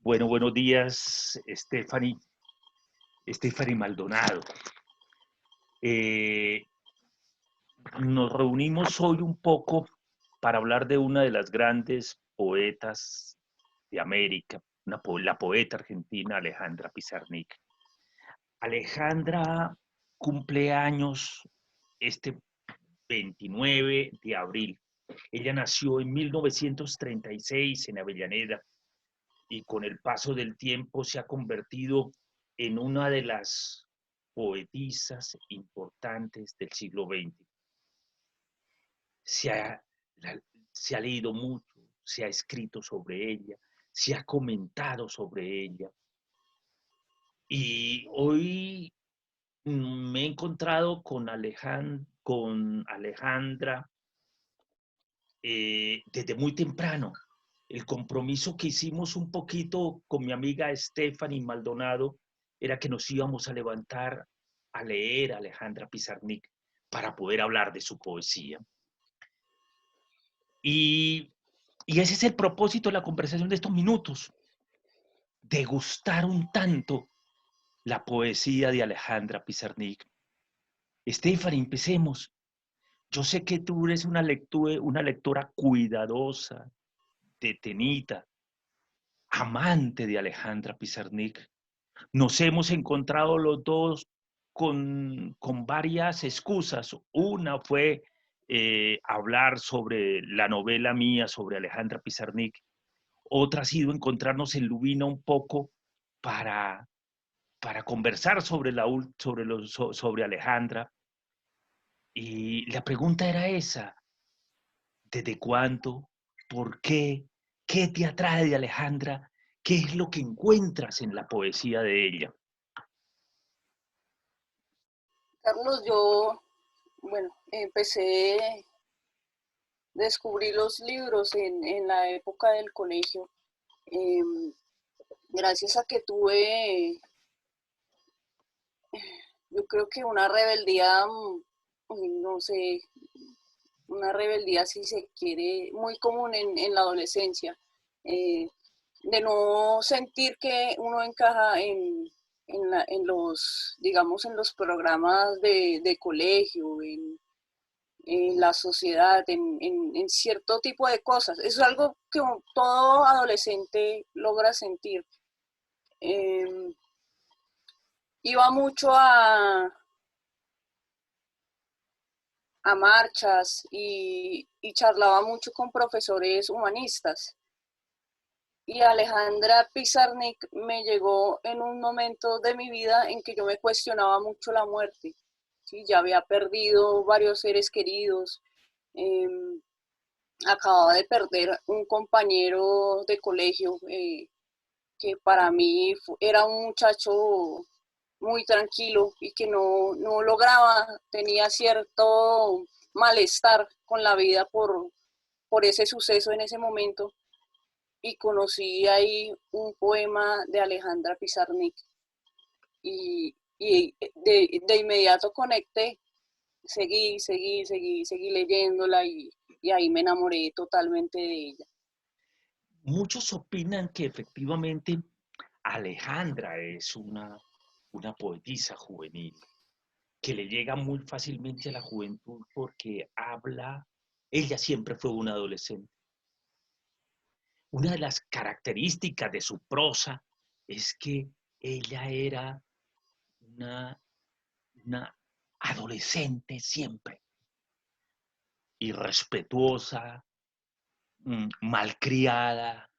Bueno, buenos días, Stephanie Maldonado. Eh, Nos reunimos hoy un poco para hablar de una de las grandes poetas de América, la poeta argentina Alejandra Pizarnik. Alejandra cumple años este 29 de abril. Ella nació en 1936 en Avellaneda y con el paso del tiempo se ha convertido en una de las poetisas importantes del siglo XX. Se ha, se ha leído mucho, se ha escrito sobre ella, se ha comentado sobre ella. Y hoy me he encontrado con Alejandra desde muy temprano. El compromiso que hicimos un poquito con mi amiga Stephanie Maldonado era que nos íbamos a levantar a leer a Alejandra Pizarnik para poder hablar de su poesía. Y, y ese es el propósito de la conversación de estos minutos, degustar un tanto la poesía de Alejandra Pizarnik. Stephanie, empecemos. Yo sé que tú eres una lectora cuidadosa, detenida, amante de Alejandra Pizarnik. Nos hemos encontrado los dos con varias excusas. Una fue hablar sobre la novela mía, sobre Alejandra Pizarnik. Otra ha sido encontrarnos en Lubina un poco para, para conversar sobre Alejandra. Y la pregunta era esa, ¿desde cuándo? ¿Por qué? ¿Qué te atrae de Alejandra? ¿Qué es lo que encuentras en la poesía de ella? Carlos, bueno, descubrí los libros en la época del colegio, em, gracias a que tuve, yo creo que una rebeldía, no sé, una rebeldía si se quiere, muy común en la adolescencia, eh, de no sentir que uno encaja en los, digamos, en los programas de colegio, en la sociedad, en cierto tipo de cosas. Eso es algo que todo adolescente logra sentir. Eh, Iba mucho a marchas y charlaba mucho con profesores humanistas. Y Alejandra Pizarnik me llegó en un momento de mi vida en que yo me cuestionaba mucho la muerte. ¿Sí? Ya había perdido varios seres queridos, eh, acababa de perder un compañero de colegio que para mí era un muchacho muy tranquilo y que no lograba, tenía cierto malestar con la vida por ese suceso en ese momento y conocí ahí un poema de Alejandra Pizarnik y de inmediato conecté, seguí leyéndola y ahí me enamoré totalmente de ella. Muchos opinan que efectivamente Alejandra es una poetisa juvenil, que le llega muy fácilmente a la juventud porque ella siempre fue una adolescente. Una de las características de su prosa es que ella era una, una adolescente siempre, irrespetuosa, malcriada,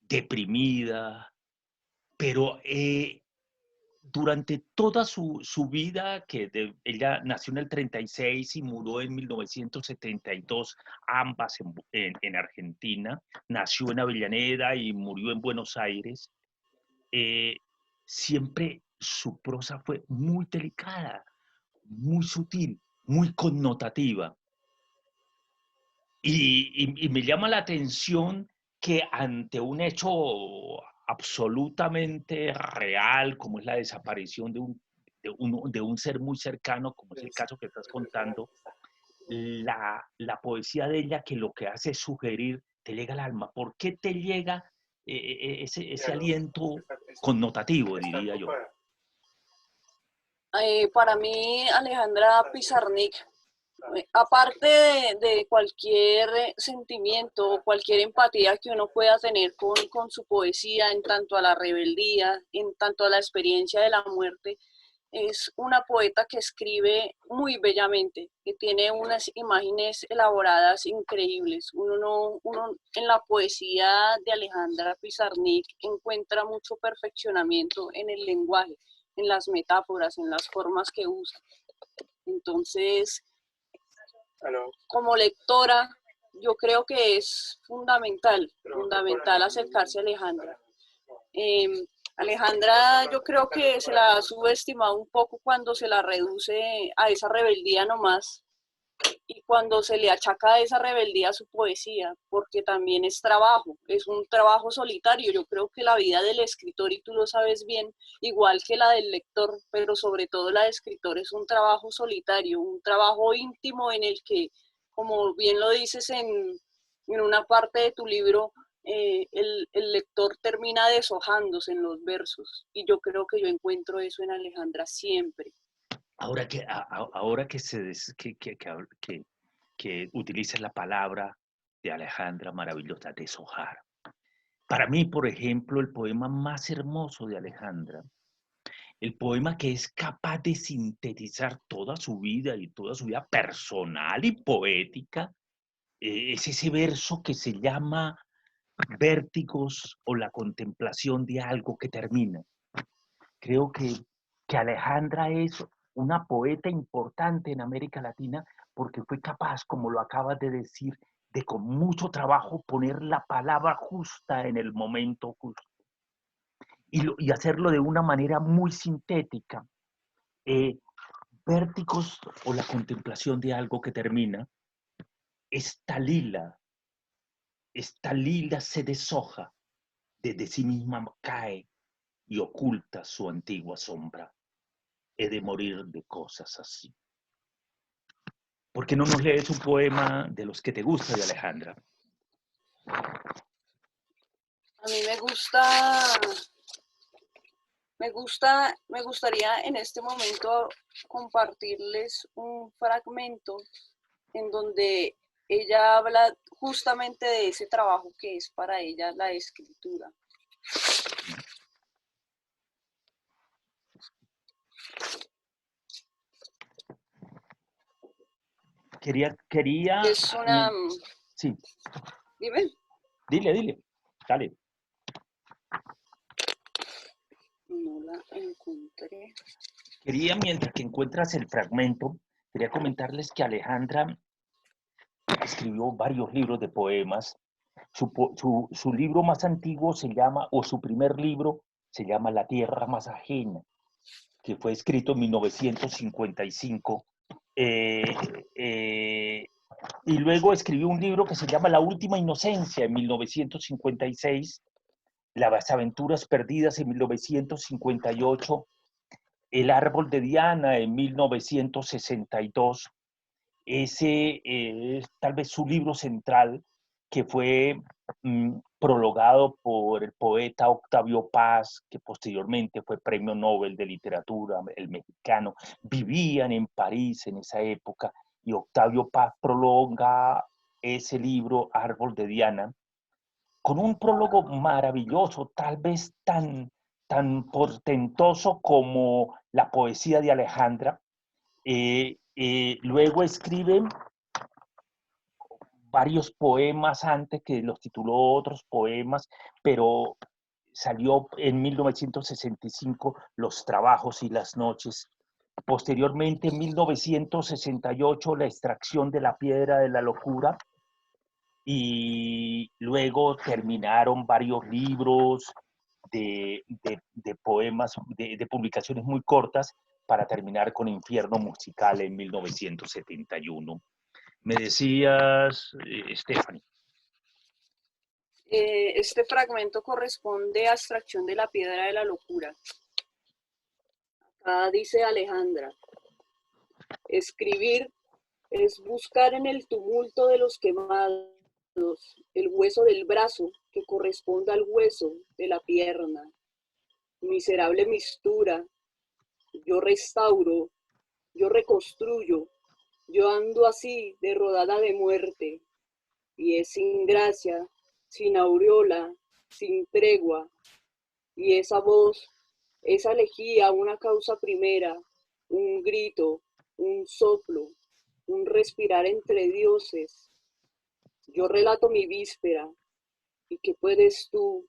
deprimida, pero durante toda su vida, ella nació en el 36 y murió en 1972, ambas en Argentina, nació en Avellaneda y murió en Buenos Aires, eh, siempre su prosa fue muy delicada, muy sutil, muy connotativa. Y me llama la atención que ante un hecho absolutamente real, como es la desaparición de un ser muy cercano, como es el caso que estás contando, la poesía de ella que lo que hace es sugerir, te llega al alma. ¿Por qué te llega ese aliento connotativo, diría yo. Para mí, Alejandra Pizarnik, aparte de cualquier sentimiento, cualquier empatía que uno pueda tener con su poesía, en tanto a la rebeldía, en tanto a la experiencia de la muerte, es una poeta que escribe muy bellamente, que tiene unas imágenes elaboradas increíbles. Uno en la poesía de Alejandra Pizarnik encuentra mucho perfeccionamiento en el lenguaje, en las metáforas, en las formas que usa. Entonces, como lectora, yo creo que es fundamental acercarse a Alejandra. Alejandra, yo creo que se la ha subestimado un poco cuando se la reduce a esa rebeldía nomás y cuando se le achaca esa rebeldía a su poesía, porque también es un trabajo solitario. Yo creo que la vida del escritor, y tú lo sabes bien, igual que la del lector, pero sobre todo la del escritor, es un trabajo solitario, un trabajo íntimo en el que, como bien lo dices en una parte de tu libro, el lector termina deshojándose en los versos, y yo creo que yo encuentro eso en Alejandra siempre. Ahora que utilices la palabra de Alejandra maravillosa, deshojar. Para mí, por ejemplo, el poema más hermoso de Alejandra, el poema que es capaz de sintetizar toda su vida y toda su vida personal y poética, es ese verso que se llama Vértigos o la contemplación de algo que termina. Creo que Alejandra es una poeta importante en América Latina porque fue capaz, como lo acabas de decir, de con mucho trabajo poner la palabra justa en el momento justo y hacerlo de una manera muy sintética. Vértigos o la contemplación de algo que termina, esta lila se deshoja, desde sí misma cae y oculta su antigua sombra. He de morir de cosas así. ¿Por qué no nos lees un poema de los que te gusta de Alejandra? A mí me gustaría en este momento compartirles un fragmento en donde ella habla justamente de ese trabajo que es para ella la escritura. Quería. Es una... Sí. Dime. Dile. Dale. No la encontré. Quería, mientras que encuentras el fragmento, quería comentarles que Alejandra escribió varios libros de poemas. Su libro más antiguo se llama, o su primer libro se llama La tierra más ajena, que fue escrito en 1955. Y luego escribió un libro que se llama La última inocencia en 1956, Las aventuras perdidas en 1958, El árbol de Diana en 1962. Ese es tal vez su libro central, que fue prologado por el poeta Octavio Paz, que posteriormente fue Premio Nobel de Literatura, el mexicano. Vivían en París en esa época y Octavio Paz prolonga ese libro, Árbol de Diana, con un prólogo maravilloso, tal vez tan portentoso como la poesía de Alejandra. Luego escribe varios poemas antes que los tituló otros poemas, pero salió en 1965 Los trabajos y las noches. Posteriormente, en 1968, La extracción de la piedra de la locura. Y luego terminaron varios libros de poemas, de publicaciones muy cortas, para terminar con Infierno Musical en 1971. Me decías, Stephanie. Este fragmento corresponde a Extracción de la piedra de la locura. Acá dice Alejandra: escribir es buscar en el tumulto de los quemados el hueso del brazo que corresponda al hueso de la pierna. Miserable mistura, yo restauro, yo reconstruyo, yo ando así de rodada de muerte, y es sin gracia, sin aureola, sin tregua, y esa voz, esa elegía una causa primera, un grito, un soplo, un respirar entre dioses. Yo relato mi víspera, y qué puedes tú,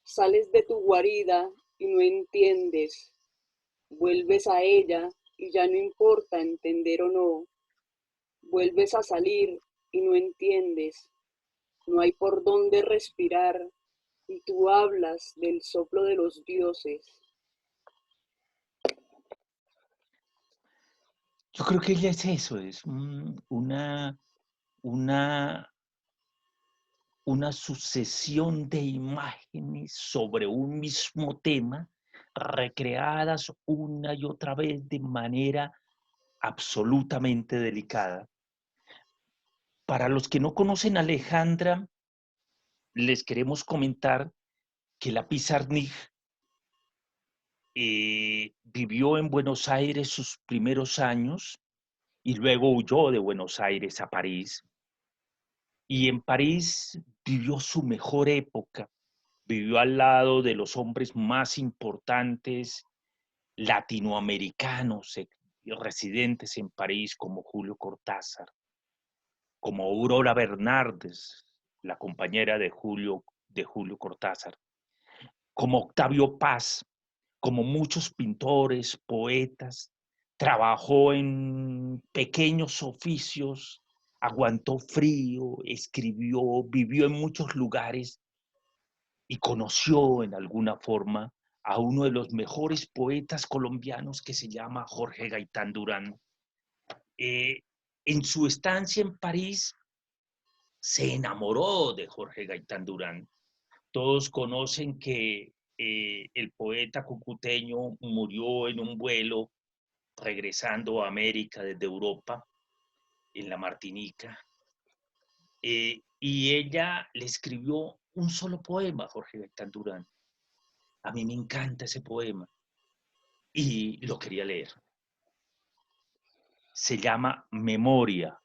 sales de tu guarida y no entiendes, vuelves a ella y ya no importa entender o no, vuelves a salir y no entiendes, no hay por dónde respirar y tú hablas del soplo de los dioses. Yo creo que ella es eso, es una, una sucesión de imágenes sobre un mismo tema, recreadas una y otra vez de manera absolutamente delicada. Para los que no conocen a Alejandra, les queremos comentar que la Pizarnik vivió en Buenos Aires sus primeros años y luego huyó de Buenos Aires a París. Y en París vivió su mejor época, vivió al lado de los hombres más importantes latinoamericanos residentes en París, como Julio Cortázar, como Aurora Bernardes, la compañera de Julio Cortázar, como Octavio Paz, como muchos pintores, poetas. Trabajó en pequeños oficios, aguantó frío, escribió, vivió en muchos lugares y conoció en alguna forma a uno de los mejores poetas colombianos que se llama Jorge Gaitán Durán. Eh, en su estancia en París se enamoró de Jorge Gaitán Durán. Todos conocen que el poeta cucuteño murió en un vuelo regresando a América desde Europa, en la Martinica, y ella le escribió un solo poema a Jorge Gaitán Durán. A mí me encanta ese poema y lo quería leer. Se llama Memoria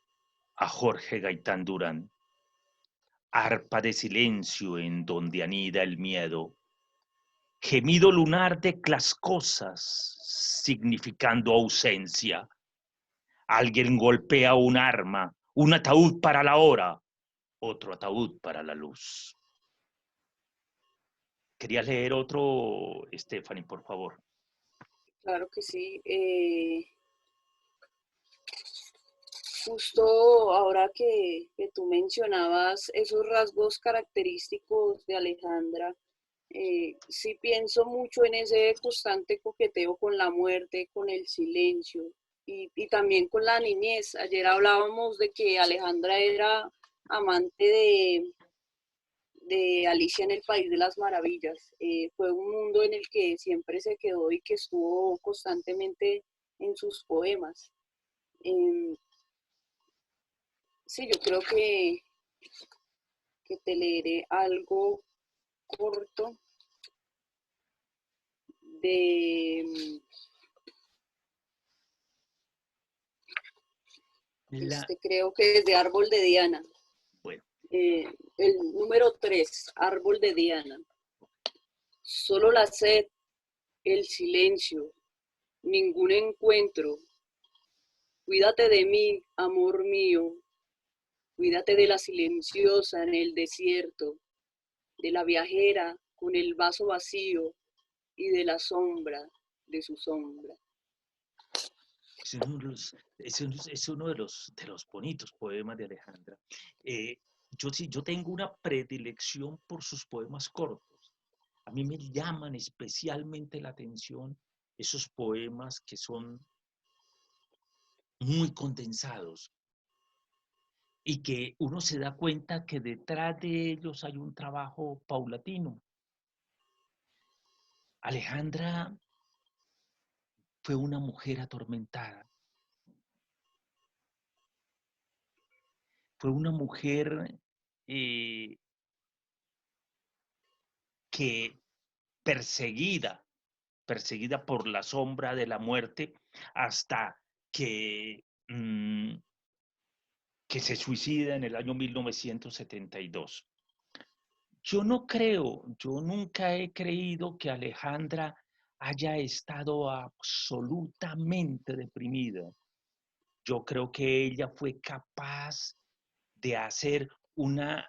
a Jorge Gaitán Durán. Arpa de silencio en donde anida el miedo. Gemido lunar de las cosas, significando ausencia. Alguien golpea un arma, un ataúd para la hora, otro ataúd para la luz. ¿Querías leer otro, Stephanie, por favor? Claro que sí. Justo ahora que tú mencionabas esos rasgos característicos de Alejandra, sí pienso mucho en ese constante coqueteo con la muerte, con el silencio y también con la niñez. Ayer hablábamos de que Alejandra era amante de Alicia en el País de las Maravillas. Fue un mundo en el que siempre se quedó y que estuvo constantemente en sus poemas. Eh, sí, yo creo que te leeré algo corto de, La, creo que es de Árbol de Diana. bueno, El número 3, Árbol de Diana. Solo la sed, el silencio, ningún encuentro. Cuídate de mí, amor mío. Cuídate de la silenciosa en el desierto, de la viajera con el vaso vacío y de la sombra de su sombra. es uno de los bonitos poemas de Alejandra. Eh, yo tengo una predilección por sus poemas cortos. A mí me llaman especialmente la atención esos poemas que son muy condensados y que uno se da cuenta que detrás de ellos hay un trabajo paulatino. Alejandra fue una mujer atormentada, fue una mujer eh, que perseguida por la sombra de la muerte, hasta que, que se suicida en el año 1972. Yo no creo, yo nunca he creído que Alejandra haya estado absolutamente deprimida. Yo creo que ella fue capaz de hacer un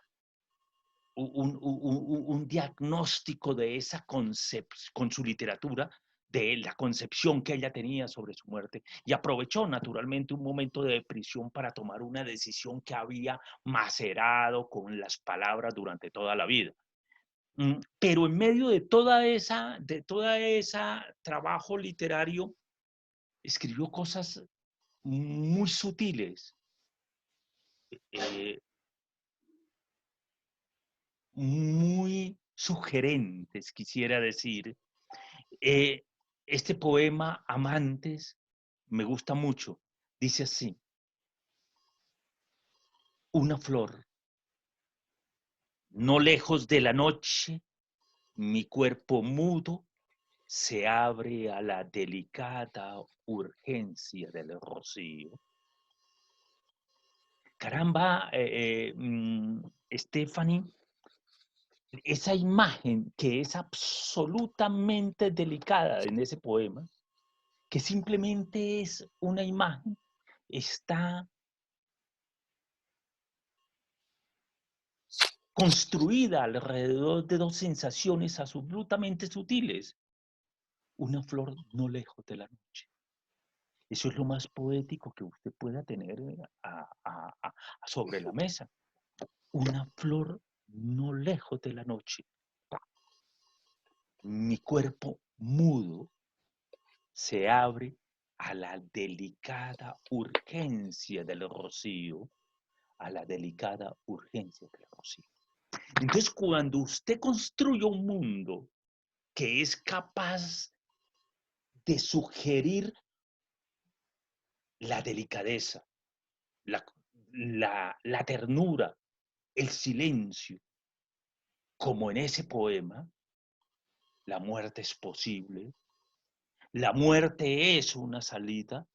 diagnóstico de esa concepción, con su literatura, de la concepción que ella tenía sobre su muerte, y aprovechó naturalmente un momento de depresión para tomar una decisión que había macerado con las palabras durante toda la vida. Pero en medio de toda esa trabajo literario, escribió cosas muy sutiles, eh, muy sugerentes, quisiera decir. Eh, este poema, Amantes, me gusta mucho. Dice así: una flor, no lejos de la noche, mi cuerpo mudo se abre a la delicada urgencia del rocío. Caramba, Stephanie, esa imagen que es absolutamente delicada en ese poema, que simplemente es una imagen, está construida alrededor de dos sensaciones absolutamente sutiles. Una flor no lejos de la noche. Eso es lo más poético que usted pueda tener sobre la mesa. Una flor no lejos de la noche. Mi cuerpo mudo se abre a la delicada urgencia del rocío, a la delicada urgencia del rocío. Entonces, cuando usted construye un mundo que es capaz de sugerir la delicadeza, la, la ternura, el silencio, como en ese poema, la muerte es posible, la muerte es una salida,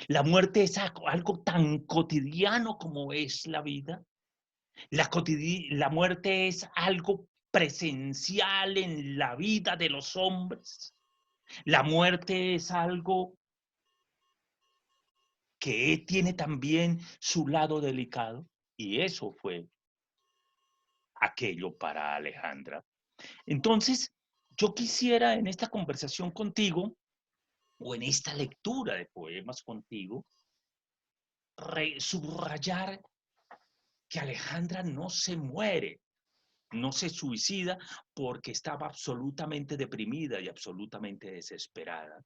la muerte es algo tan cotidiano como es la vida, la muerte es algo presencial en la vida de los hombres, la muerte es algo que tiene también su lado delicado, y eso fue aquello para Alejandra. Entonces, yo quisiera en esta conversación contigo, o en esta lectura de poemas contigo, subrayar que Alejandra no se muere, no se suicida porque estaba absolutamente deprimida y absolutamente desesperada.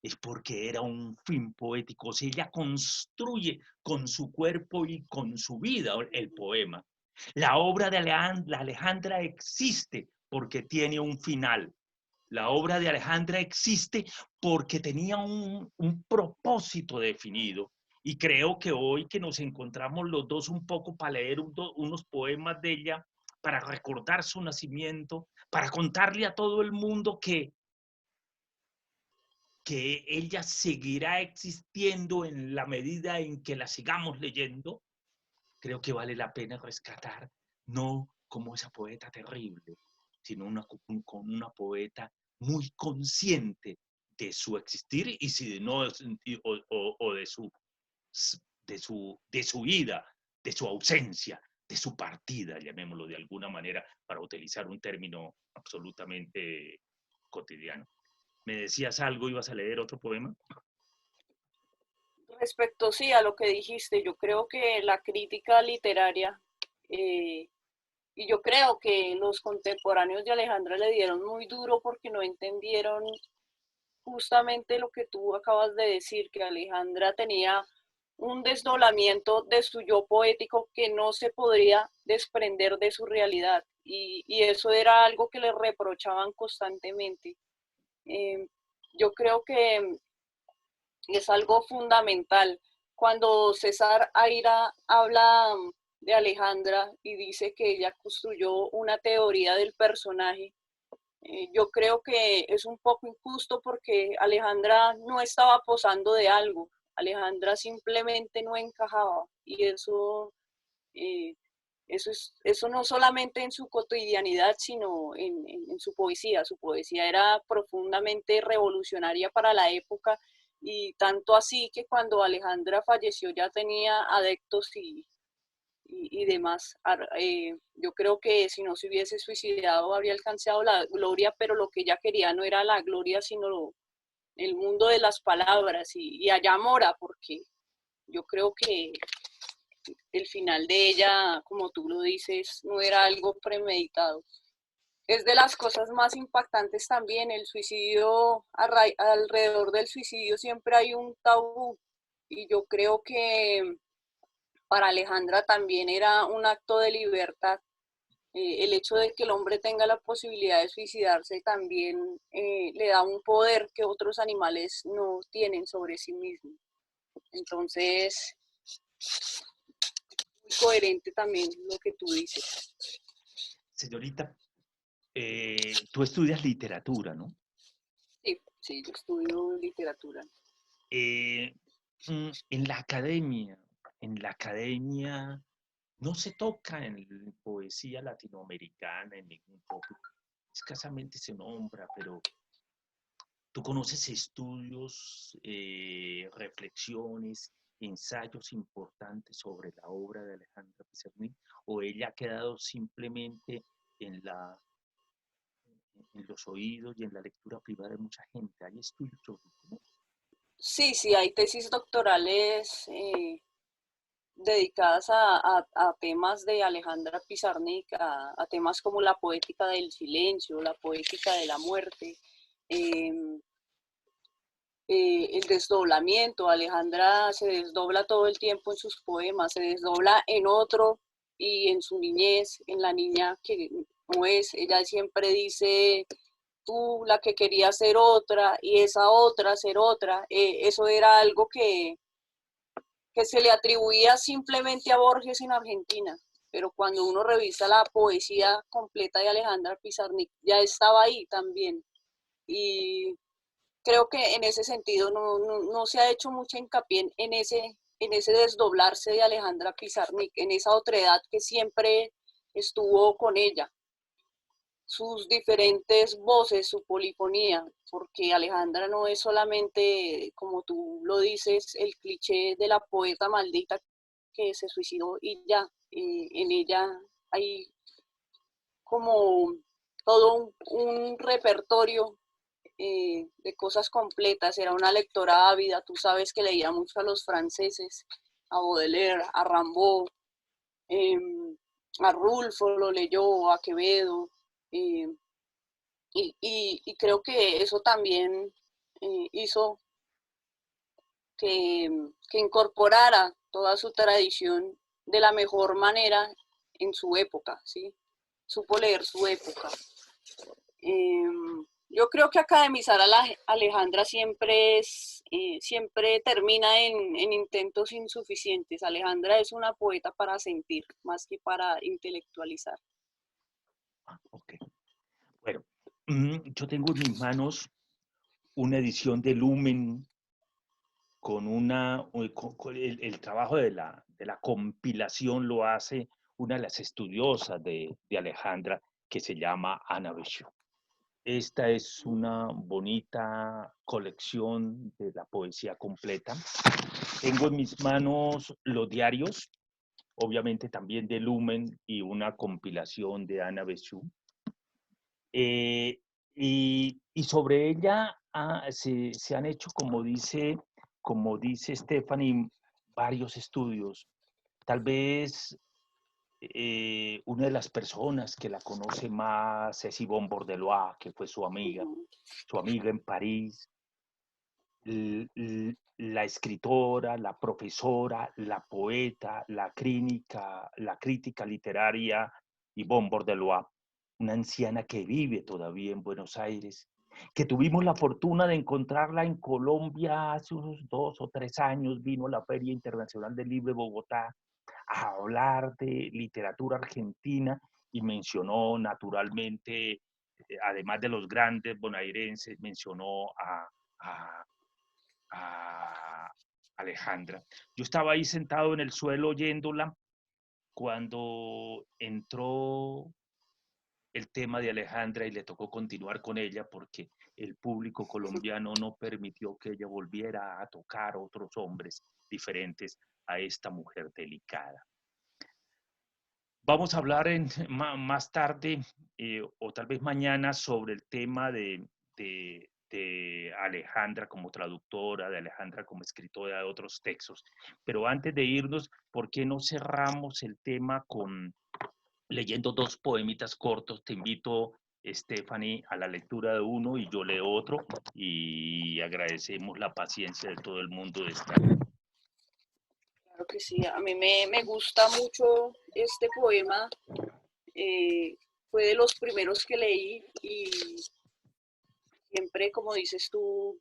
Es porque era un fin poético. O sea, ella construye con su cuerpo y con su vida el poema. La obra de Alejandra existe porque tiene un final. La obra de Alejandra existe porque tenía un propósito definido. Y creo que hoy que nos encontramos los dos un poco para leer unos poemas de ella, para recordar su nacimiento, para contarle a todo el mundo que ella seguirá existiendo en la medida en que la sigamos leyendo, creo que vale la pena rescatar, no como esa poeta terrible, sino con una poeta muy consciente de su existir y si no, o de su ida, de su ausencia, de su partida, llamémoslo de alguna manera, para utilizar un término absolutamente cotidiano. ¿Me decías algo? ¿Ibas a leer otro poema? Respecto, sí, a lo que dijiste, yo creo que la crítica literaria, eh, y yo creo que los contemporáneos de Alejandra le dieron muy duro porque no entendieron justamente lo que tú acabas de decir, que Alejandra tenía un desdoblamiento de su yo poético que no se podría desprender de su realidad. Y eso era algo que le reprochaban constantemente. Eh, yo creo que es algo fundamental. Cuando César Aira habla de Alejandra y dice que ella construyó una teoría del personaje. Yo creo que es un poco injusto porque Alejandra no estaba posando de algo, Alejandra simplemente no encajaba y eh, eso no solamente en su cotidianidad, sino en su poesía. Su poesía era profundamente revolucionaria para la época y tanto así que cuando Alejandra falleció ya tenía adeptos y demás. Yo creo que si no se hubiese suicidado habría alcanzado la gloria, pero lo que ella quería no era la gloria, sino el mundo de las palabras y allá mora, porque yo creo que el final de ella, como tú lo dices, no era algo premeditado. Es de las cosas más impactantes también, el suicidio, alrededor del suicidio siempre hay un tabú y yo creo que para Alejandra también era un acto de libertad. El hecho de que el hombre tenga la posibilidad de suicidarse también le da un poder que otros animales no tienen sobre sí mismos. Entonces, muy coherente también lo que tú dices. Señorita, tú estudias literatura, ¿no? Sí, sí, yo estudio literatura. Eh, en la academia no se toca en poesía latinoamericana, en ningún tópico. Escasamente se nombra, pero ¿tú conoces estudios, reflexiones, ensayos importantes sobre la obra de Alejandra Pizarnik? ¿O ella ha quedado simplemente en, en los oídos y en la lectura privada de mucha gente? ¿Hay estudios sobre cómo? Sí, sí, hay tesis doctorales dedicadas a temas de Alejandra Pizarnik, a temas como la poética del silencio, la poética de la muerte, eh, el desdoblamiento. Alejandra se desdobla todo el tiempo en sus poemas, se desdobla en otro y en su niñez, en la niña que no es. Ella siempre dice, tú la que quería ser otra y esa otra ser otra. Eso era algo que se le atribuía simplemente a Borges en Argentina, pero cuando uno revisa la poesía completa de Alejandra Pizarnik, ya estaba ahí también. Y creo que en ese sentido no se ha hecho mucha hincapié en ese desdoblarse de Alejandra Pizarnik, en esa otredad que siempre estuvo con ella, sus diferentes voces, su polifonía, porque Alejandra no es solamente, como tú lo dices, el cliché de la poeta maldita que se suicidó y ya, en ella hay como todo un repertorio de cosas completas, era una lectora ávida, tú sabes que leía mucho a los franceses, a Baudelaire, a Rimbaud, eh, a Rulfo lo leyó, a Quevedo, eh, y creo que eso también hizo que incorporara toda su tradición de la mejor manera en su época, ¿sí? Supo leer su época. Eh, yo creo que academizar a la Alejandra siempre termina en intentos insuficientes. Alejandra es una poeta para sentir, más que para intelectualizar. Ah, ok. Bueno, yo tengo en mis manos una edición de Lumen con el trabajo de la compilación lo hace una de las estudiosas de Alejandra que se llama Ana Bescio. Esta es una bonita colección de la poesía completa. Tengo en mis manos los diarios, obviamente también de Lumen y una compilación de Ana Bescio. Y sobre ella se han hecho, como dice Stephanie, varios estudios. Tal vez una de las personas que la conoce más es Yvonne Bordelois, que fue su amiga en París, la escritora, la profesora, la poeta, la crítica literaria Yvonne Bordelois, una anciana que vive todavía en Buenos Aires, que tuvimos la fortuna de encontrarla en Colombia hace unos 2 o 3 años, vino a la Feria Internacional del Libro de Bogotá a hablar de literatura argentina y mencionó naturalmente, además de los grandes bonaerenses, mencionó a, a Alejandra. Yo estaba ahí sentado en el suelo oyéndola cuando entró el tema de Alejandra y le tocó continuar con ella porque el público colombiano no permitió que ella volviera a tocar a otros hombres diferentes a esta mujer delicada. Vamos a hablar más tarde o tal vez mañana sobre el tema de Alejandra como traductora, de Alejandra como escritora de otros textos. Pero antes de irnos, ¿por qué no cerramos el tema con leyendo dos poemitas cortos? Te invito, Stephanie, a la lectura de uno y yo leo otro y agradecemos la paciencia de todo el mundo de estar. Claro que sí, a mí me gusta mucho este poema. Fue de los primeros que leí y siempre, como dices tú,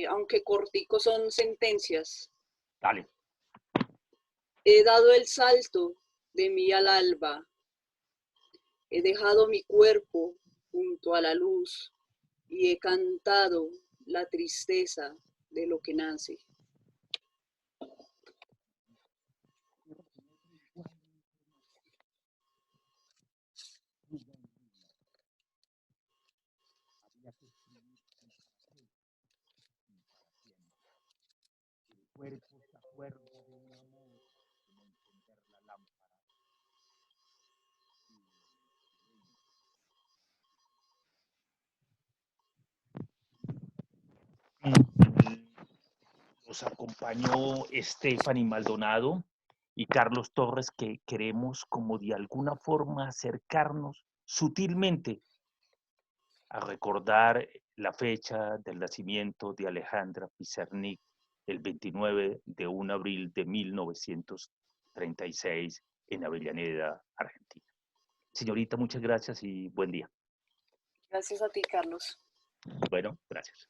aunque cortico, son sentencias. Dale. He dado el salto de mí al alba, he dejado mi cuerpo junto a la luz y he cantado la tristeza de lo que nace. El cuerpo se acuerda de un amor como encender la lámpara. Nos acompañó Stephanie Maldonado y Carlos Torres, que queremos como de alguna forma acercarnos sutilmente a recordar la fecha del nacimiento de Alejandra Pizarnik el 29 de abril de 1936 en Avellaneda, Argentina. Señorita, muchas gracias y buen día. Gracias a ti, Carlos. Bueno, gracias.